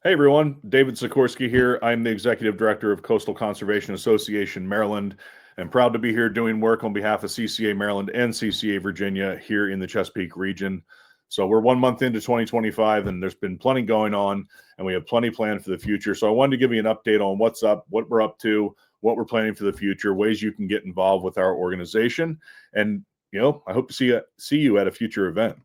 Hey everyone, David Sikorski here. I'm the Executive Director of Coastal Conservation Association Maryland, and proud to be here doing work on behalf of CCA Maryland and CCA Virginia here in the Chesapeake region. So we're 1 month into 2025, and there's been plenty going on, and we have plenty planned for the future. So I wanted to give you an update on what's up, what we're up to, what we're planning for the future, ways you can get involved with our organization, and I hope to see you at a future event.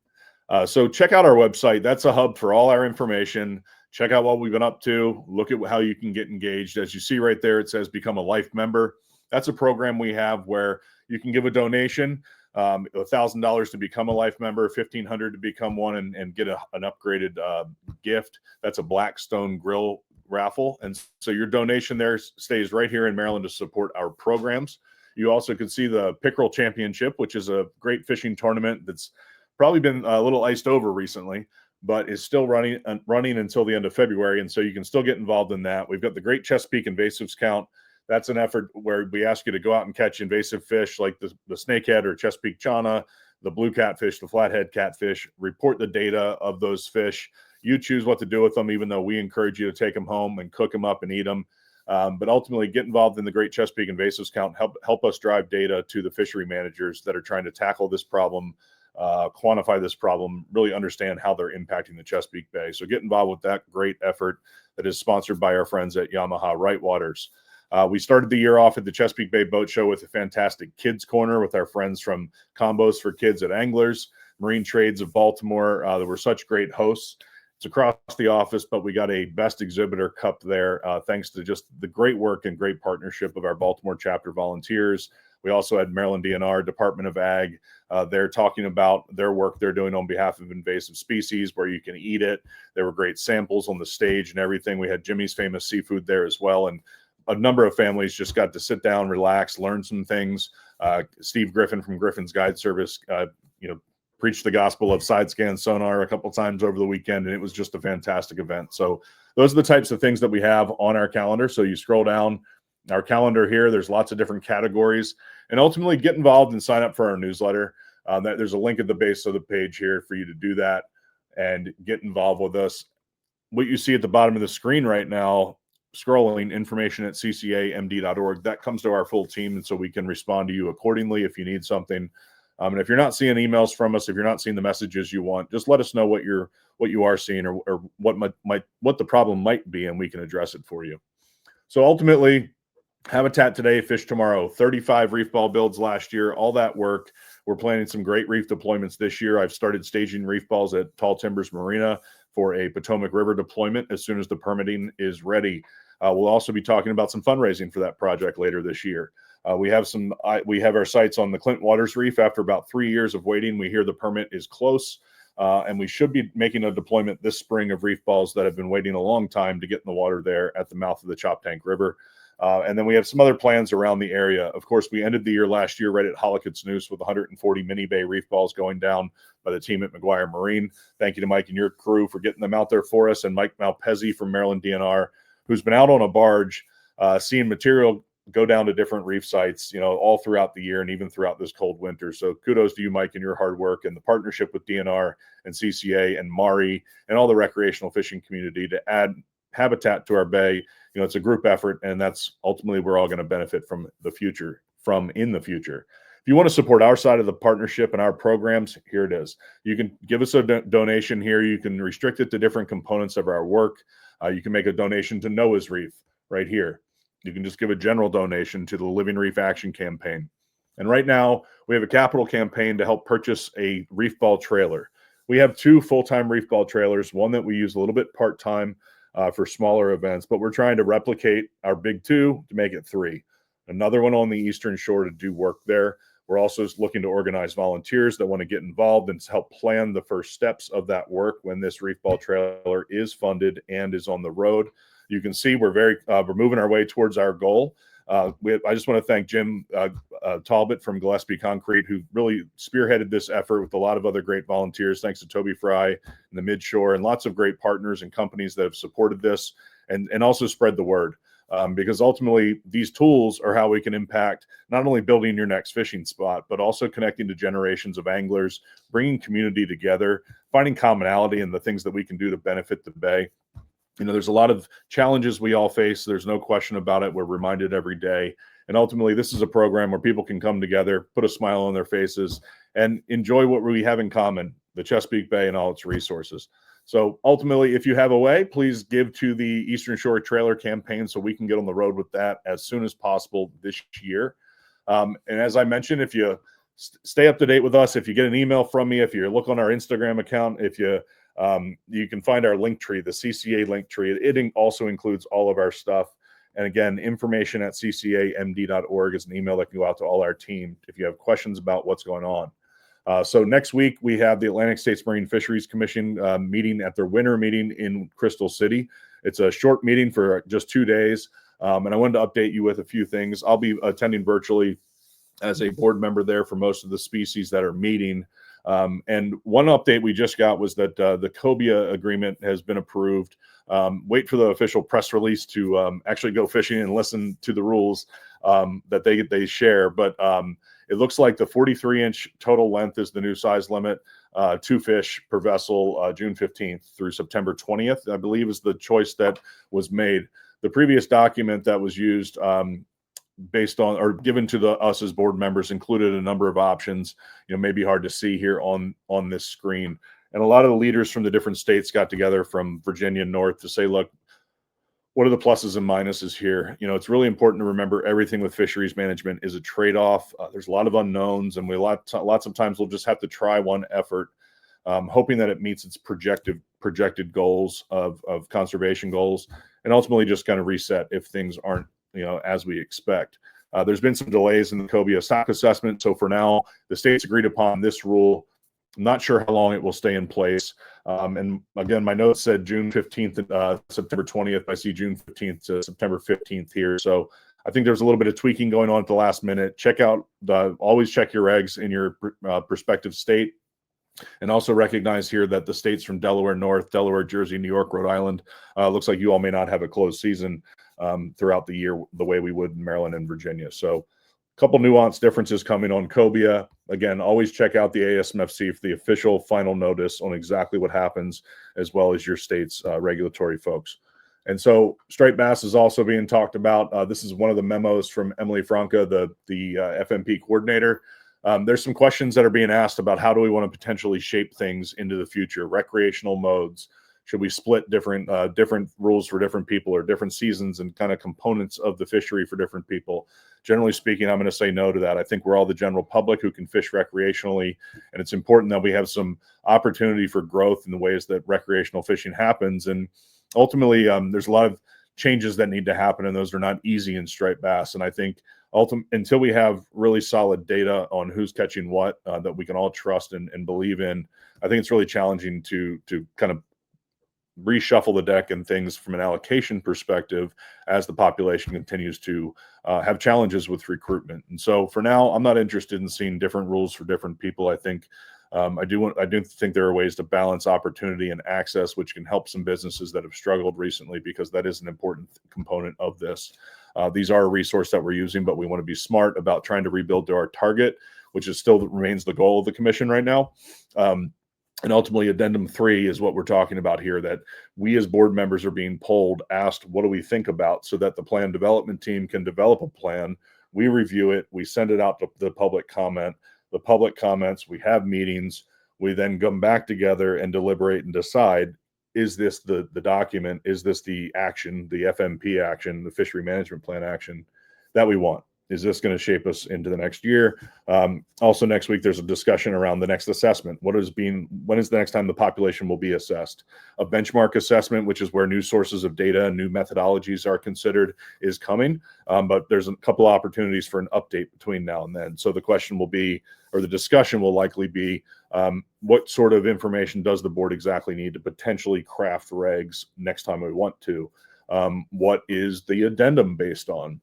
So check out our website. That's a hub for all our information. Check out what we've been up to. Look at how you can get engaged. As you see right there, it says become a life member. That's a program we have where you can give a donation, $1,000 to become a life member, $1,500 to become one, and get an upgraded gift. That's a Blackstone Grill raffle. And so your donation there stays right here in Maryland to support our programs. You also can see the Pickerel Championship, which is a great fishing tournament that's probably been a little iced over recently, but is still running until the end of February. And so you can still get involved in that. We've got the Great Chesapeake Invasives Count. That's an effort where we ask you to go out and catch invasive fish like the snakehead or Chesapeake chana, the blue catfish, the flathead catfish, report the data of those fish. You choose what to do with them, even though we encourage you to take them home and cook them up and eat them. But ultimately, get involved in the Great Chesapeake Invasives Count. Help us drive data to the fishery managers that are trying to tackle this problem, quantify this problem, really understand how they're impacting the Chesapeake Bay. So get involved with that great effort that is sponsored by our friends at Yamaha Right Waters. We started the year off at the Chesapeake Bay Boat Show with a fantastic kids corner with our friends from Combos for Kids at Anglers, Marine Trades of Baltimore. There were such great hosts. It's across the office, but we got a Best Exhibitor Cup there thanks to just the great work and great partnership of our Baltimore chapter volunteers. We also had Maryland DNR, Department of Ag. They're talking about their work they're doing on behalf of invasive species where you can eat it. There were great samples on the stage and everything. We had Jimmy's Famous Seafood there as well. And a number of families just got to sit down, relax, learn some things. Steve Griffin from Griffin's Guide Service, preached the gospel of side scan sonar a couple times over the weekend, and it was just a fantastic event. So those are the types of things that we have on our calendar. So you scroll down our calendar here, there's lots of different categories, and ultimately get involved and sign up for our newsletter. There's a link at the base of the page here for you to do that and get involved with us. What you see at the bottom of the screen right now, scrolling information at ccamd.org, that comes to our full team, and so we can respond to you accordingly if you need something. And if you're not seeing emails from us, if you're not seeing the messages you want, just let us know what you are seeing or what the problem might be, and we can address it for you. So ultimately, habitat today, fish tomorrow. 35 reef ball builds last year, all that work. We're planning some great reef deployments this year. I've started staging reef balls at Tall Timbers Marina for a Potomac River deployment as soon as the permitting is ready. We'll also be talking about some fundraising for that project later this year. We have our sights on the Clint Waters Reef. After about 3 years of waiting, we hear the permit is close, and we should be making a deployment this spring of reef balls that have been waiting a long time to get in the water there at the mouth of the Choptank River. And then we have some other plans around the area. Of course, we ended the year last year right at Hollicot's Noose with 140 mini bay reef balls going down by the team at McGuire Marine. Thank you to Mike and your crew for getting them out there for us, and Mike Malpezzi from Maryland DNR, who's been out on a barge seeing material go down to different reef sites, all throughout the year and even throughout this cold winter. So kudos to you, Mike, and your hard work and the partnership with DNR and CCA and Mari and all the recreational fishing community to add habitat to our bay. It's a group effort, and that's ultimately we're all going to benefit from in the future. If you want to support our side of the partnership and our programs, here it is. You can give us a donation here. You can restrict it to different components of our work. You can make a donation to Noah's Reef right here. You can just give a general donation to the Living Reef Action Campaign. And right now, we have a capital campaign to help purchase a reef ball trailer. We have 2 full-time reef ball trailers, one that we use a little bit part-time for smaller events, but we're trying to replicate our big 2 to make it 3. Another one on the Eastern Shore to do work there. We're also looking to organize volunteers that want to get involved and help plan the first steps of that work when this reef ball trailer is funded and is on the road. You can see we're moving our way towards our goal. I just want to thank Jim Talbot from Gillespie Concrete, who really spearheaded this effort with a lot of other great volunteers. Thanks to Toby Fry and the Midshore and lots of great partners and companies that have supported this and also spread the word. Because ultimately, these tools are how we can impact not only building your next fishing spot, but also connecting to generations of anglers, bringing community together, finding commonality in the things that we can do to benefit the bay. There's a lot of challenges we all face. There's no question about it. We're reminded every day. And ultimately, this is a program where people can come together, put a smile on their faces, and enjoy what we have in common, the Chesapeake Bay and all its resources. So ultimately, if you have a way, please give to the Eastern Shore Trailer Campaign so we can get on the road with that as soon as possible this year. And as I mentioned, if you stay up to date with us, if you get an email from me, if you look on our Instagram account, if you can find our link tree, the CCA link tree. It also includes all of our stuff. And again, information at ccamd.org is an email that can go out to all our team if you have questions about what's going on. So next week, we have the Atlantic States Marine Fisheries Commission meeting at their winter meeting in Crystal City. It's a short meeting for just 2 days. And I wanted to update you with a few things. I'll be attending virtually as a board member there for most of the species that are meeting. And one update we just got was that the cobia agreement has been approved. Wait for the official press release to actually go fishing and listen to the rules that they share. But it looks like the 43-inch total length is the new size limit. 2 fish per vessel, June 15th through September 20th, I believe, is the choice that was made. The previous document that was used based on or given to us as board members included a number of options, maybe hard to see here on this screen. And a lot of the leaders from the different states got together from Virginia north to say, look, what are the pluses and minuses here? It's really important to remember everything with fisheries management is a trade-off. There's a lot of unknowns, and lots of times we'll just have to try one effort, hoping that it meets its projected goals of conservation goals, and ultimately just kind of reset if things aren't as we expect. There's been some delays in the cobia stock assessment. So for now, the states agreed upon this rule. I'm not sure how long it will stay in place. And again, my notes said June 15th and September 20th. I see June 15th to September 15th here. So I think there's a little bit of tweaking going on at the last minute. Always check your eggs in your prospective state. And also recognize here that the states from Delaware North, Delaware, Jersey, New York, Rhode Island, looks like you all may not have a closed season throughout the year the way we would in Maryland and Virginia. So a couple nuanced differences coming on cobia. Again, always check out the ASMFC for the official final notice on exactly what happens, as well as your state's regulatory folks. And so striped bass is also being talked about. This is one of the memos from Emily Franca, the FMP coordinator. There's some questions that are being asked about how do we want to potentially shape things into the future, recreational modes. Should we split different rules for different people or different seasons and kind of components of the fishery for different people? Generally speaking, I'm going to say no to that. I think we're all the general public who can fish recreationally, and it's important that we have some opportunity for growth in the ways that recreational fishing happens. And ultimately, there's a lot of changes that need to happen, and those are not easy in striped bass. And I think until we have really solid data on who's catching what that we can all trust and believe in, I think it's really challenging to kind of reshuffle the deck and things from an allocation perspective as the population continues to have challenges with recruitment. And so for now, I'm not interested in seeing different rules for different people. I think I do think there are ways to balance opportunity and access, which can help some businesses that have struggled recently, because that is an important component of this. These are a resource that we're using, but we want to be smart about trying to rebuild to our target, which is still remains the goal of the commission right now. And ultimately, Addendum 3 is what we're talking about here, that we as board members are being polled, asked, what do we think about, so that the plan development team can develop a plan. We review it. We send it out to the public comment. The public comments, we have meetings. We then come back together and deliberate and decide, is this the document? Is this the action, the FMP action, the fishery management plan action that we want? Is this going to shape us into the next year? Also next week, there's a discussion around the next assessment. When is the next time the population will be assessed? A benchmark assessment, which is where new sources of data and new methodologies are considered, is coming. But there's a couple opportunities for an update between now and then. So the question will be, or the discussion will likely be, what sort of information does the board exactly need to potentially craft regs next time we want to? What is the addendum based on?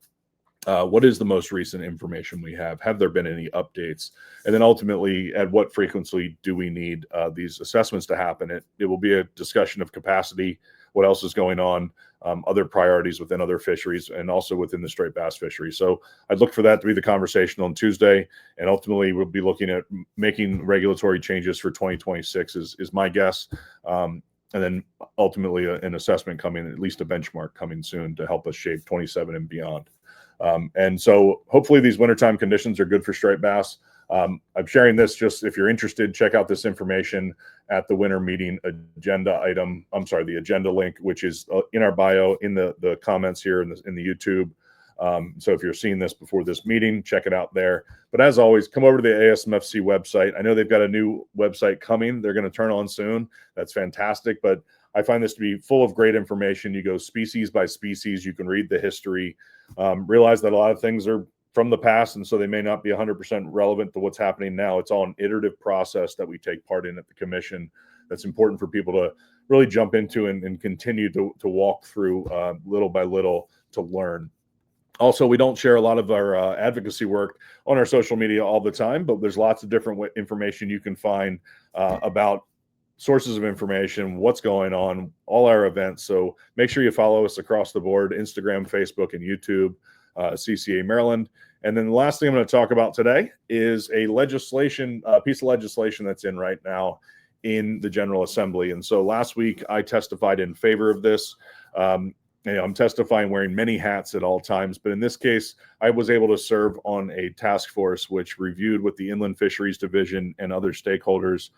What is the most recent information we have? Have there been any updates? And then ultimately, at what frequency do we need these assessments to happen? It will be a discussion of capacity, what else is going on, other priorities within other fisheries, and also within the striped bass fishery. So I'd look for that to be the conversation on Tuesday. And ultimately, we'll be looking at making regulatory changes for 2026 is my guess. and then ultimately an assessment coming, at least a benchmark coming soon to help us shape 27 and beyond. And so hopefully these wintertime conditions are good for striped bass. I'm sharing this just if you're interested, check out this information at the winter meeting agenda item. I'm sorry, the agenda link, which is in our bio in the comments here in the YouTube. So if you're seeing this before this meeting, check it out there. But as always, come over to the ASMFC website. I know they've got a new website coming. They're going to turn on soon. That's fantastic. But I find this to be full of great information. You go species by species. You can read the history. Realize that a lot of things are from the past, and so they may not be 100% relevant to what's happening now. It's all an iterative process that we take part in at the commission. That's important for people to really jump into and continue to walk through little by little to learn. Also, we don't share a lot of our advocacy work on our social media all the time, but there's lots of different information you can find about sources of information, what's going on, all our events. So make sure you follow us across the board, Instagram, Facebook, and YouTube, CCA Maryland. And then the last thing I'm going to talk about today is a piece of legislation that's in right now in the General Assembly. And so last week I testified in favor of this. I'm testifying wearing many hats at all times, but in this case, I was able to serve on a task force which reviewed with the Inland Fisheries Division and other stakeholders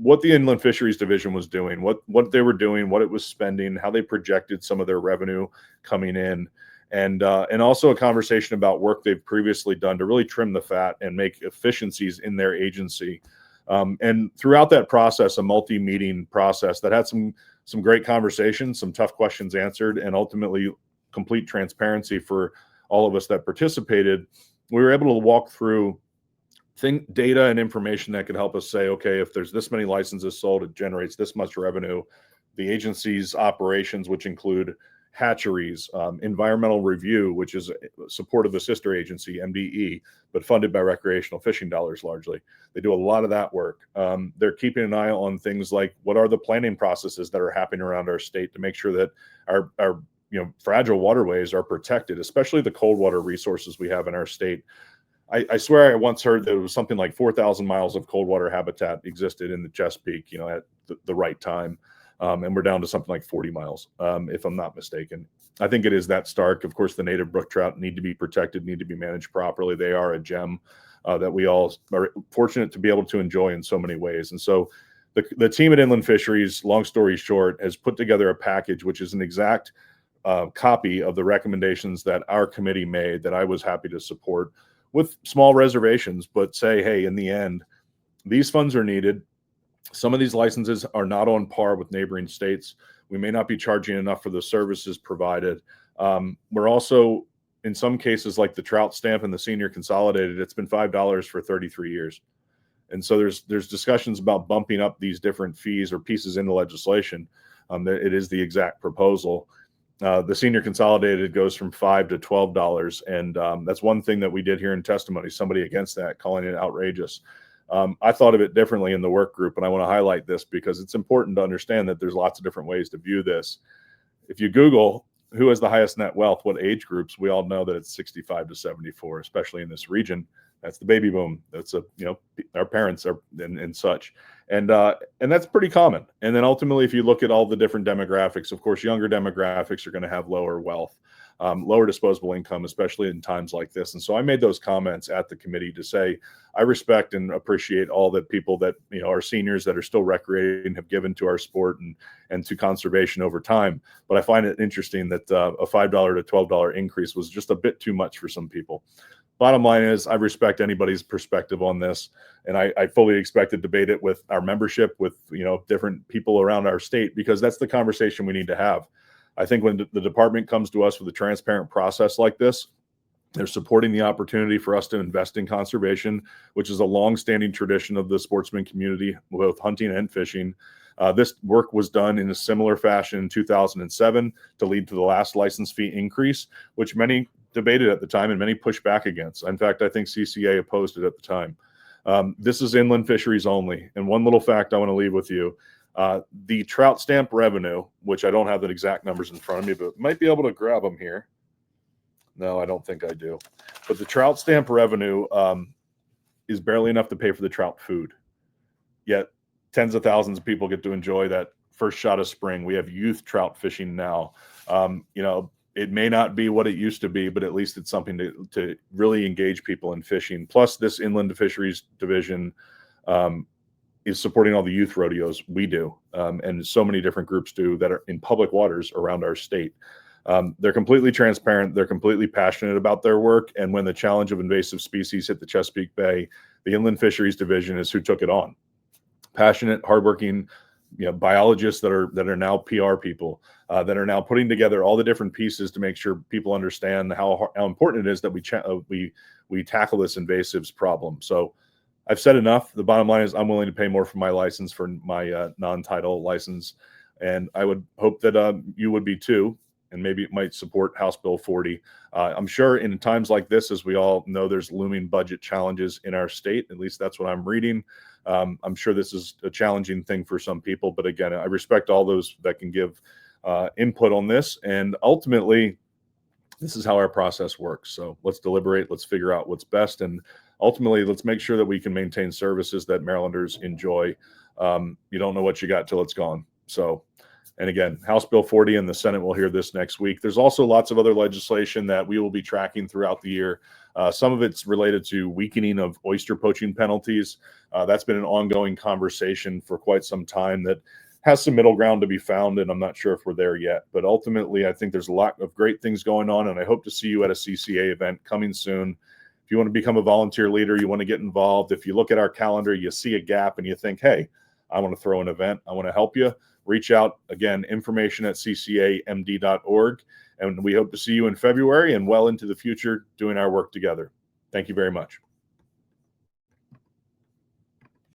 what the Inland Fisheries Division was doing, what they were doing, what it was spending, how they projected some of their revenue coming in, and also a conversation about work they've previously done to really trim the fat and make efficiencies in their agency. And throughout that process, a multi-meeting process that had some great conversations, some tough questions answered, and ultimately complete transparency for all of us that participated, we were able to walk through data and information that could help us say, okay, if there's this many licenses sold, it generates this much revenue. The agency's operations, which include hatcheries, environmental review, which is support of the sister agency, MDE, but funded by recreational fishing dollars largely. They do a lot of that work. They're keeping an eye on things like what are the planning processes that are happening around our state to make sure that our fragile waterways are protected, especially the cold water resources we have in our state. I swear I once heard that it was something like 4,000 miles of cold water habitat existed in the Chesapeake, at the right time. And we're down to something like 40 miles, if I'm not mistaken. I think it is that stark. Of course, the native brook trout need to be protected, need to be managed properly. They are a gem that we all are fortunate to be able to enjoy in so many ways. And so the team at Inland Fisheries, long story short, has put together a package which is an exact copy of the recommendations that our committee made that I was happy to support with small reservations, but say, hey, in the end, these funds are needed. Some of these licenses are not on par with neighboring states. We may not be charging enough for the services provided. We're also, in some cases, like the trout stamp and the senior consolidated, it's been $5 for 33 years. And so there's discussions about bumping up these different fees or pieces in the legislation. It is the exact proposal. The senior consolidated goes from $5 to $12. And that's one thing that we did hear in testimony, somebody against that, calling it outrageous. I thought of it differently in the work group, and I want to highlight this because it's important to understand that there's lots of different ways to view this. If you Google who has the highest net wealth, what age groups, we all know that it's 65 to 74, especially in this region. That's the baby boom. That's our parents are and such. And that's pretty common. And then ultimately, if you look at all the different demographics, of course, younger demographics are going to have lower wealth, lower disposable income, especially in times like this. And so I made those comments at the committee to say, I respect and appreciate all the people that, are seniors that are still recreating, have given to our sport and to conservation over time. But I find it interesting that a $5 to $12 increase was just a bit too much for some people. Bottom line is I respect anybody's perspective on this, and I fully expect to debate it with our membership, with different people around our state, because that's the conversation we need to have. I think when the department comes to us with a transparent process like this, they're supporting the opportunity for us to invest in conservation, which is a long-standing tradition of the sportsman community, both hunting and fishing. This work was done in a similar fashion in 2007 to lead to the last license fee increase, which many debated at the time and many pushed back against. In fact, I think CCA opposed it at the time. This is inland fisheries only. And one little fact I want to leave with you, the trout stamp revenue, which I don't have the exact numbers in front of me, but might be able to grab them here. No, I don't think I do. But the trout stamp revenue is barely enough to pay for the trout food. Yet tens of thousands of people get to enjoy that first shot of spring. We have youth trout fishing now. You know, it may not be what it used to be, but at least it's something to really engage people in fishing. Plus, this inland fisheries division is supporting all the youth rodeos we do, and so many different groups do that are in public waters around our state. They're completely transparent. They're completely passionate about their work. And when the challenge of invasive species hit the Chesapeake Bay, the Inland Fisheries Division is who took it on. Passionate, hardworking, you know, biologists that are now PR people that are now putting together all the different pieces to make sure people understand how important it is that we tackle this invasives problem. So I've said enough. The bottom line is I'm willing to pay more for my license, for my non-title license, and I would hope that you would be too. And maybe it might support House Bill 40. I'm sure in times like this, as we all know, there's looming budget challenges in our state. At least that's what I'm reading. I'm sure this is a challenging thing for some people. But again, I respect all those that can give input on this. And ultimately, this is how our process works. So let's deliberate. Let's figure out what's best. And ultimately, let's make sure that we can maintain services that Marylanders enjoy. You don't know what you got till it's gone. So, and again, House Bill 40 and the Senate will hear this next week. There's also lots of other legislation that we will be tracking throughout the year. Some of it's related to weakening of oyster poaching penalties. That's been an ongoing conversation for quite some time that has some middle ground to be found, and I'm not sure if we're there yet. But ultimately, I think there's a lot of great things going on, and I hope to see you at a CCA event coming soon. If you want to become a volunteer leader, you want to get involved, if you look at our calendar, you see a gap and you think, hey, I want to throw an event, I want to help you, reach out. Again, information at ccamd.org. And we hope to see you in February and well into the future doing our work together. Thank you very much.